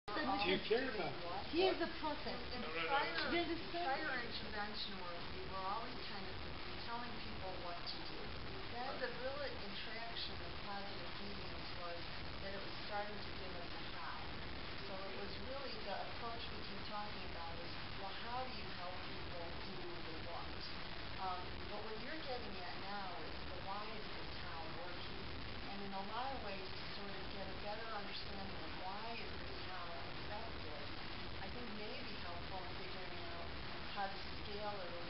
Do you care about Here's the process. In Do prior you understand? intervention work, we were always kind of telling people what to do. Then the real attraction of positive deviance was that it was starting to give us a how. So it was really the approach we keep talking about is, well, how do you help people do the what? But what you're getting at now is the why is this how working? And in a lot of ways, to sort of get a better understanding of why is this how effective, I think may be helpful in figuring out how to scale it or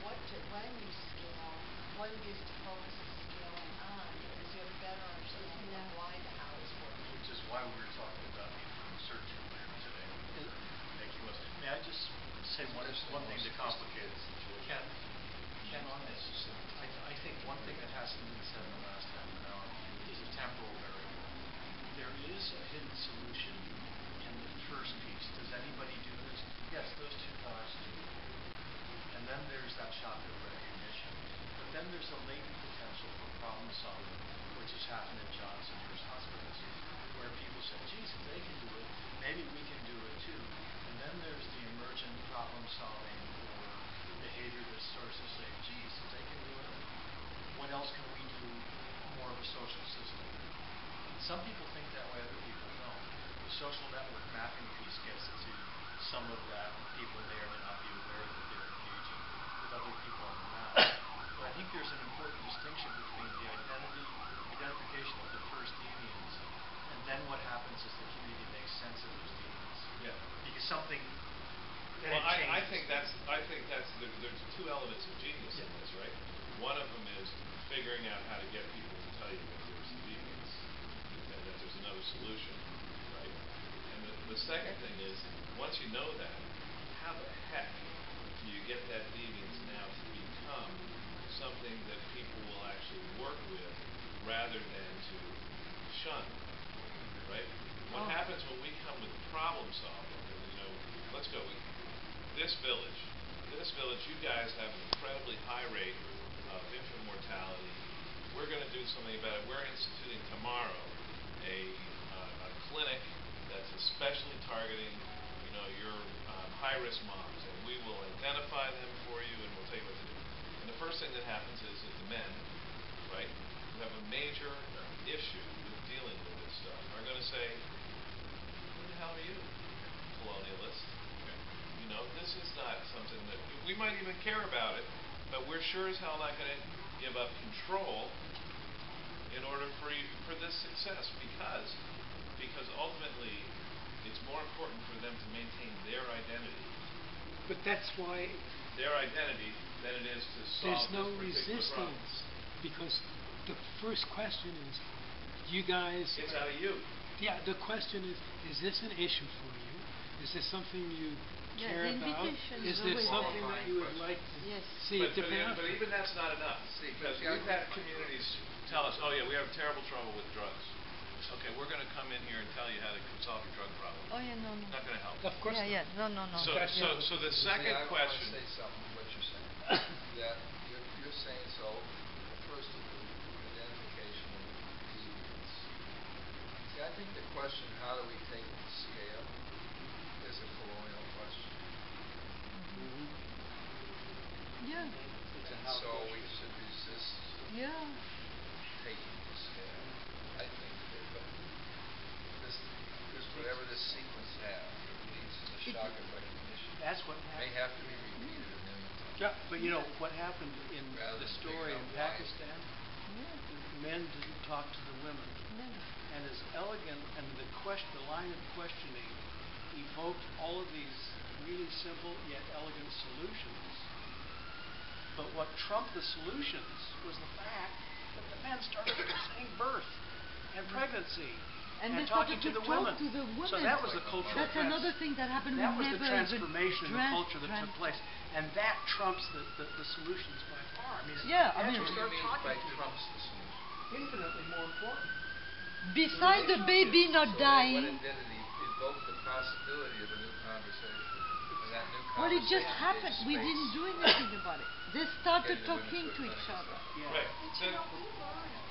when you scale, what it is to focus the scaling on, because you have a better understanding of why the how is working. Which is why we're talking about the internal search earlier today. May I just say one thing to complicate the situation? Ken, on this, I think one thing that hasn't been said in the last half an hour is a temporal variable. There is a hidden solution in the first piece. Does anybody do this? Yes, those two guys do. And then there's that shotgun recognition. But then there's a latent potential for problem solving, which has happened at Johns and Hurst hospitals, where people say, geez, if they can do it, maybe we can do it too. And then there's the emergent problem solving or behavior that starts to say, geez, if they can do it, what else can we do? More of a social system. Some people think that way, other people don't. The social network mapping piece gets to some of that, and people may or may not be aware that they're engaging with other people on the map. But I think there's an important distinction between the identification of the first deviants, and then what happens is the community makes sense of those deviants. Yeah. Because something. Well, I think that's there's two elements of genius in this, right? One of them is figuring out how to get people to tell you that there's deviance and that there's another solution, right? And the second thing is, once you know that, how the heck do you get that deviance now to become something that people will actually work with rather than to shun, right? What happens when we come with problem solving? Let's go. This village, you guys have an incredibly high rate of infant mortality. We're going to do something about it. We're instituting tomorrow a clinic that's especially targeting, your high-risk moms, and we will identify them for you, and we'll tell you what to do. And the first thing that happens is that the men, right, who have a major issue with dealing with this stuff, are going to say, "Who the hell are you, colonialist?" This is not something that we might even care about it, but we're sure as hell not going to give up control in order for this success, because ultimately it's more important for them to maintain their identity. But that's why their identity than it is to solve there's no this particular resistance, problem. because the first question is, you guys. It's out of you. Yeah, the question is this an issue for you? Is this something you care about? Is there something that you would like to see? But even that's not enough. Because we've had communities tell us, oh yeah, we have terrible trouble with drugs. Okay, we're going to come in here and tell you how to solve your drug problem. Oh yeah, no. Not going to help. Of course not. No. So the second question. I want to say something to what you're saying. That you're saying first of all, identification of deviance. See, I think the question, how do we take it to scale, is a colonial question. Yeah. So we should resist taking it to scale. I think that this whatever this sequence has that leads to the shock of recognition, That's what may happened. have to be repeated a million times. Yeah, but what happened in the story in Pakistan? The men didn't talk to the women. And as elegant, and the line of questioning evoked all of these really simple yet elegant solutions. But what trumped the solutions was the fact that the men started saying birth and pregnancy and talking to the women. So that was the cultural. That's another thing that happened. That was the transformation in the culture that took place, and that trumps the solutions by far. I mean, What do you mean by trumps the solution? Infinitely more important. Besides the baby not dying. What it did, it evoked the possibility of a new conversation. And that new Well, it just conversation happened. gave We space didn't do anything about it. They started getting the women talking to a each clinical other. setting. Right. But we learned